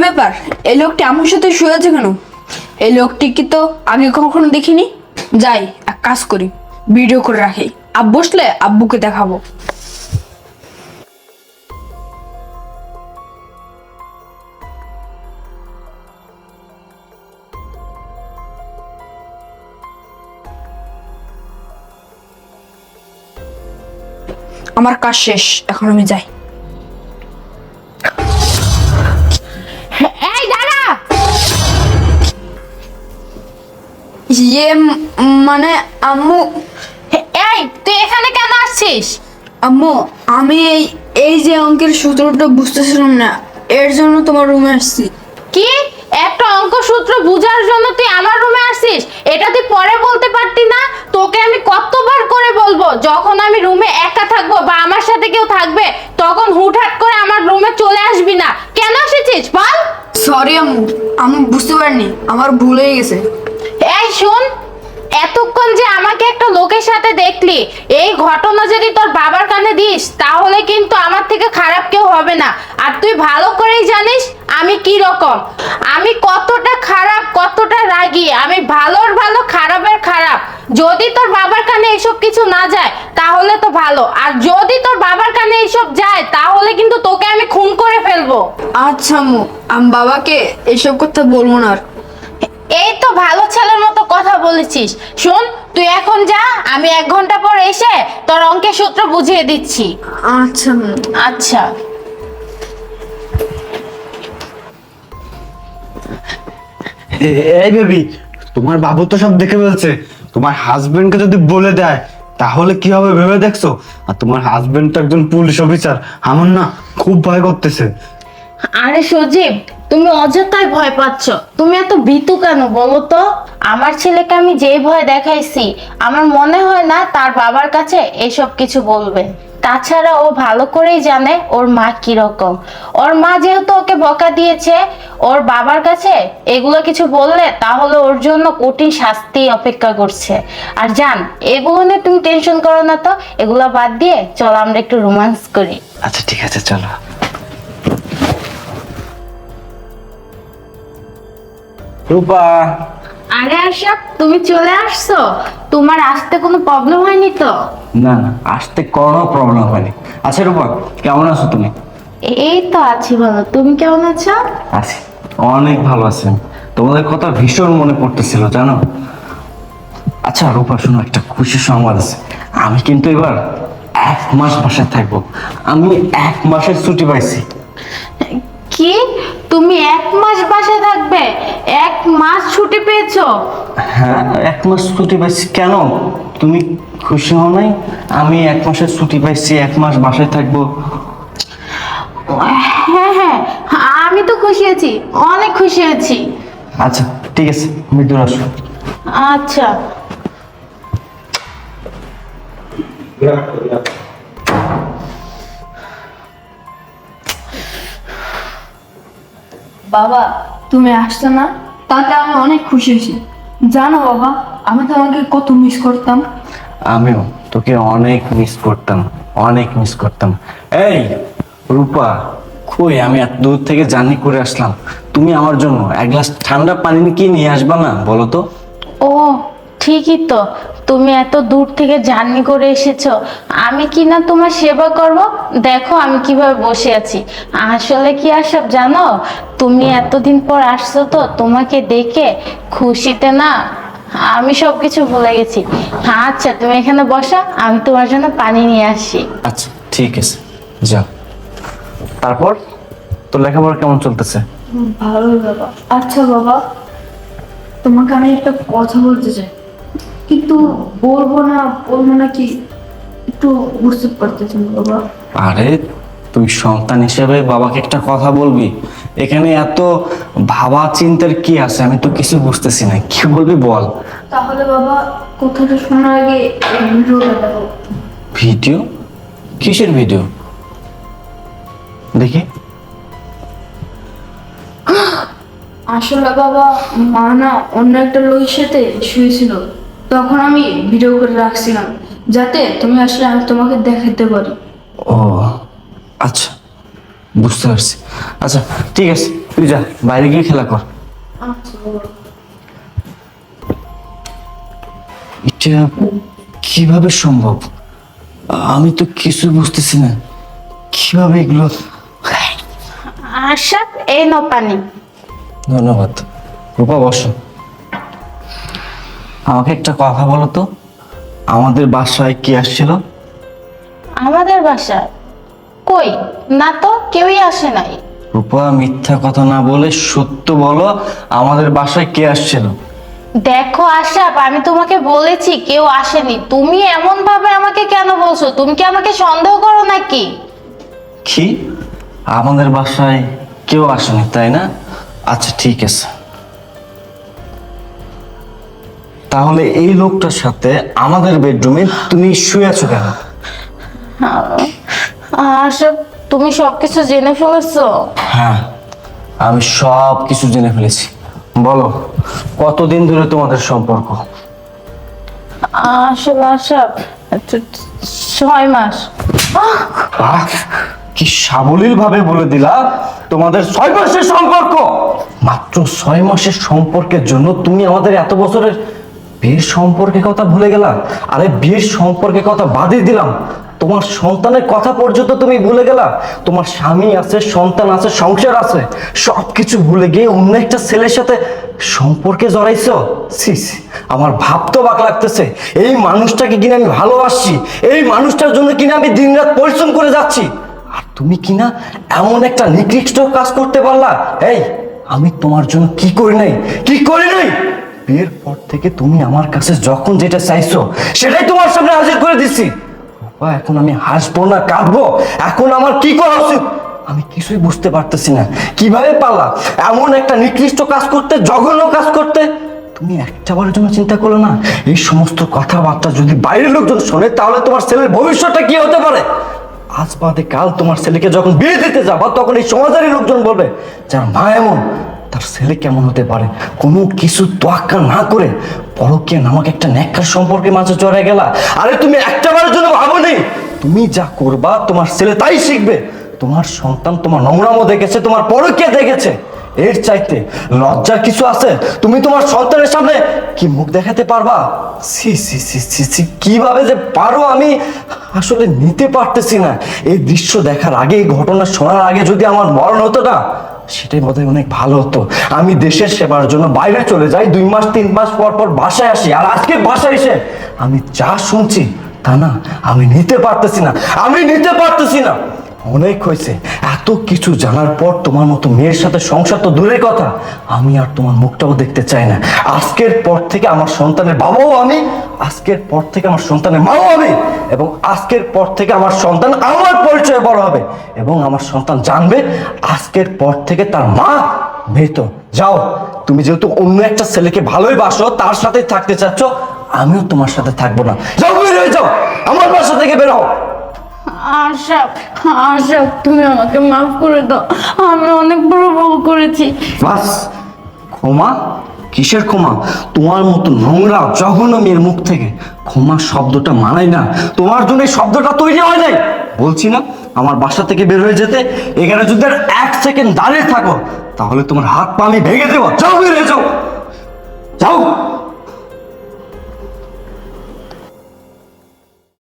ব্যাপার? এই লোকটি আমার সাথে শুয়ে আছে কেন? এই লোকটিকে তো আগে কখনো দেখিনি। যাই, এক কাজ করি, ভিডিও করে রাখি, আব্বু বসলে আব্বুকে দেখাবো। আমার কাজ শেষ, এখন আমি যাই। এই দাঁড়া। মানে আম্মু, এই তুই এখানে কেন আসছিস? আম্মু আমি এই যে অঙ্কের সূত্রটা বুঝতেছিলাম না, এর জন্য তোমার রুমে আসছি। কি একটা অঙ্ক সূত্র বোঝার জন্য তুই আমার রুমে আসছিস? এটা তুই পরে বলতে পারতি না? তোকে আমি কতবার করে বলবো, যখন আমি রুমে একা থাকবো বা আমার সাথে কেউ থাকবে তখন হুটহাট করে আমার রুমে চলে আসবি না। কেন এসেছিস বল? সরি আম্মু, আমি বুঝতে পারিনি, আমার ভুল হয়ে গেছে। এই শোন, এতক্ষণ যে আমাকে একটা লোকের সাথে দেখলি, এই ঘটনা যদি তোর বাবার কানে দিস তাহলে কিন্তু আমার থেকে খারাপ কেউ হবে না। আর তুই ভালো করেই জানিস আমি কি রকম, আমি কতটা খারাপ, কতটা রাগী, আমি ভালোর ভালো খারাপের খারাপ। যদি তোর বাবার কানে এসব কিছু না যায় তাহলে তো ভালো, আর যদি তোর বাবার কানে এসব যায় তাহলে কিন্তু তোকে আমি খুন করে ফেলবো। আচ্ছা আম্মু, আমি বাবাকে এসব কথা বলবো না আর। এই তো ভালো ছেলের মতো কথা বলেছিস। শোন, তুই এখন যা, আমি 1 ঘন্টা পর এসে তোর অঙ্কের সূত্র বুঝিয়ে দিচ্ছি। আচ্ছা আম্মু। আচ্ছা। এই বেবি, তোমার বাবু তো সব দেখে ফেলছে। তোমার হাজবেন্ডকে যদি বলে দেয় তাহলে কি হবে ভেবে দেখছো? আর তোমার হাজবেন্ড তো একজন পুলিশ অফিসার, আমার না খুব ভয় করতেছে। আরে সজীব, তুমি অযথাই ভয় পাচ্ছ। তুমি এত ভীতু কেন বলো তো? আমার ছেলেকে আমি যেই ভয় দেখাইছি, আমার মনে হয় না তার বাবার কাছে এসব কিছু বলবে। তাছাড়া ও ভালো করেই জানে ওর মা কিরকম। ওর মা যেহেতু ওকে বকা দিয়েছে, ওর বাবার কাছে এগুলো কিছু বললে তাহলে ওর জন্য কঠিন শাস্তি অপেক্ষা করছে। আর জান, এগুলো নিয়ে তুমি টেনশন করো না তো, এগুলো বাদ দিয়ে চলো আমরা একটু রোমান্স করি। আচ্ছা ঠিক আছে, চলো। রূপা, আরে আশা, তুমি চলে আসছো? তোমার আসতে কোনো প্রবলেম হয়নি তো? না না, আসতে কোনো প্রবলেম হয়নি। আচ্ছা রূপা, কেমন আছো তুমি? এই তো আছি ভালো, তুমি কেমন আছো? আছি, অনেক ভালো আছি। তোমাদের কথা ভীষণ মনে পড়তেছিল জানো। আচ্ছা রূপা, শোনো, একটা খুশির সংবাদ আছে। আমি কিন্তু এবার 1 মাস বাসায় থাকবো। আমি 1 মাসের ছুটি পাইছি। কি, তুমি 1 মাস বাসায় থাকবে? 1 মাস ছুটি পেয়েছো? হ্যাঁ, 1 মাস ছুটি পাইছি। কেন, তুমি খুশি হও নাই? আমি 1 মাসের ছুটি পাইছি, 1 মাস বাসায় থাকবো। হ্যাঁ হ্যাঁ, আমি তো খুশি আছি, অনেক খুশি আছি। আচ্ছা ঠিক আছে, মৃদুর আসো। আচ্ছা। বাবা, তুমি আসছো না, তাতে আমি অনেক খুশি হয়েছি। জানো বাবা, আমি তোমাকে কত মিস করতাম। আমিও তোকে অনেক মিস করতাম, অনেক মিস করতাম। এই রূপা, কই, আমি এত দূর থেকে জার্নি করে আসলাম, তুমি আমার জন্য 1 গ্লাস ঠান্ডা পানি কি নিয়ে আসবা না বলো তো? ও ঠিকই তো, তুমি এত দূর থেকে জার্নি করে এসেছো, আমি কি না তোমার সেবা করব? দেখো আমি কিভাবে বসে আছি। আসলে কি আর সব জানো, তুমি এতদিন পর আসছো তো তোমাকে দেখে খুশিতে না আমি সবকিছু ভুলে গেছি। আচ্ছা তুমি এখানে বসা, আমি তোমার জন্য পানি নিয়ে আসি। আচ্ছা ঠিক আছে, যাও। তারপর তোর লেখাপড়া কেমন চলতেছে? ভালো বাবা। আচ্ছা বাবা, তোমাকে আমি একটা কথা বলতে চাই, কিন্তু বলবো না কি একটু বুঝতে পারতেছি না বাবা। আরে তুই সন্তান হিসেবে বাবাকে একটা কথা বলবি, এখানে এত ভাবা চিন্তার কি আছে? আমি তো কিছু বুঝতেছি না, কি বলবি বল। তাহলে বাবা, কথাটা শোনার আগে এই ভিডিওটা দেখো। ভিডিও? কিসের ভিডিও দেখি? আসলে বাবা, মা না অন্য একটা লোকের সাথে শুয়েছিল, তখন আমি ভিডিও করে রাখছিলাম যাতে তুমি আসলে আমি তোমাকে দেখাতে পারি। ও আচ্ছা, বুঝতে পারছি। আচ্ছা ঠিক আছে, তুই যা বাইরে গিয়ে খেলা কর। আচ্ছা বাবা। এটা কিভাবে সম্ভব? আমি তো কিছু বুঝতেছি না, কিভাবে এগুলো। আশরাফ, এই নাও পানি। ধন্যবাদ। রূপা বসো। আমাকে একটা কথা বলো তো, আমাদের বাসায় কে আসছিল? আমাদের বাসায়? কই না তো, কেউই আসে নাই। রূপা, মিথ্যা কথা না বলে সত্য বলো, আমাদের বাসায় কে আসছিল? দেখো আশরাফ, আমি তোমাকে বলেছি কেউ আসেনি। তুমি এমন ভাবে আমাকে কেন বলছো? তুমি কি আমাকে সন্দেহ করো নাকি? কি, আমাদের বাসায় কেউ আসেনি তাই না? আচ্ছা ঠিক আছে, তাহলে এই লোকটার সাথে আমাদের বেডরুমে তুমি শুয়ে আছো কেন? আশরাফ, তুমি সবকিছু জেনে ফেলেছো? হ্যাঁ, আমি সব কিছু জেনে ফেলেছি। বলো, কতদিন ধরে তোমাদের সম্পর্ক? আসলে আশরাফ, 6 মাস। বাহ, কি সাবলীল ভাবে বলে দিলা, তোমাদের 6 মাসের সম্পর্ক। মাত্র 6 মাসের সম্পর্কের জন্য তুমি আমাদের এত বছরের বিয়ের সম্পর্কের কথা ভুলে গেলা? আরে বিয়ের সম্পর্কের কথা বাদই দিলাম, তোমার সন্তানের কথা পর্যন্ত তুমি ভুলে গেলা। তোমার স্বামী আছে, সন্তান আছে, সংসার আছে, সবকিছু ভুলে গিয়ে অন্য একটা ছেলের সাথে সম্পর্কে জড়াইছো। ছি ছি, আমার ভাবতে অবাক লাগতেছে। এই মানুষটাকে কিনা আমি ভালোবাসছি, এই মানুষটার জন্য কিনা আমি দিনরাত পরিশ্রম করে যাচ্ছি, আর তুমি কিনা এমন একটা নিকৃষ্ট কাজ করতে পারলা। এই, আমি তোমার জন্য কি করি নাই, কি করি নাই? বিয়ের পর থেকে তুমি আমার কাছে যখন যেটা চাইছো সেটাই তোমার সামনে হাজির করে দিচ্ছি। বাবা, এখন আমি হাসবো না কাঁদবো? এখন আমার কি করা উচিত আমি কিছুই বুঝতে পারতেছি না। কিভাবে পারলা এমন একটা নিকৃষ্ট কাজ করতে, জঘন্য কাজ করতে? তুমি একটাবারের জন্য চিন্তা করলে না, এই সমস্ত কথাবার্তা যদি বাইরের লোকজন শোনে তাহলে তোমার ছেলের ভবিষ্যৎটা কি হতে পারে? আজ বাদে কাল তোমার ছেলেকে যখন বিয়ে দিতে যাবা তখন এই সমাজের লোকজন বলবে, যার মা এমন তার ছেলে কেমন হতে পারে। কোনো কিছু তোয়াক্কা না করে পরকীয়া নামক একটা নেককার সম্পর্কে মাঝে জড়ায় গেলা। আরে তুমি একটাবারের জন্য ভাবোনি তুমি যা করবা তোমার ছেলে তাই শিখবে? তোমার সন্তান তোমার নোংরামো দেখেছে, তোমার পরকীয়া দেখেছে, এর চাইতে লজ্জার কিছু আছে? তুমি তোমার সন্তানের সামনে কি মুখ দেখাতে পারবা? সি সি সি সি সি, কিভাবে যে পারো আমি আসলে নিতে পারতেছি না। এই দৃশ্য দেখার আগে, এই ঘটনা শোনার আগে যদি আমার মরণ হতো না, সেটাই বোধহয় অনেক ভালো হতো। আমি দেশের সেবার জন্য বাইরে চলে যাই, 2 মাস 3 মাস পর পর বাসায় আসি, আর আজকে বাসায় এসে আমি যা শুনছি তা না, আমি নিতে পারতেছি না, আমি নিতে পারতেছি না। অনেক হয়েছে, এত কিছু জানার পর তোমার মতো মেয়ের সাথে সংসার তো দূরের কথা, আমি আর তোমার মুখটাও দেখতে চাই না। আজকের পর থেকে আমার সন্তানের বাবাও আমি, আজকের পর থেকে আমার সন্তানের মাও আমি, এবং আজকের পর থেকে আমার সন্তান আমার পরিচয়ে বড় হবে, এবং আমার সন্তান জানবে আজকের পর থেকে তার মা মৃত। যাও, তুমি যেহেতু অন্য একটা ছেলেকে ভালোই বাসো, তার সাথে থাকতে চাচ্ছ, আমিও তোমার সাথে থাকবো না। যাও, বের হয়ে যাও, আমার বাসা থেকে বের হও। আশরাফ, আশরাফ, তুমি আমাকে মাফ করে দাও, আমি অনেক বড় ভুল করেছি। বাস, ক্ষমা? কিসের ক্ষমা? তোমার মতো নোংরা জঘন্য মেয়ের মুখ থেকে ক্ষমা শব্দটা মানায় না। তোমার জন্য এই শব্দটা তৈরি হয় নাই। বলছি না আমার বাসা থেকে বের হয়ে যেতে? এখানে যদি আর 1 সেকেন্ড দাঁড়িয়ে থাকো তাহলে তোমার হাত পা আমি ভেঙে দেবো। যাও, বের হয়ে যাও, যাও।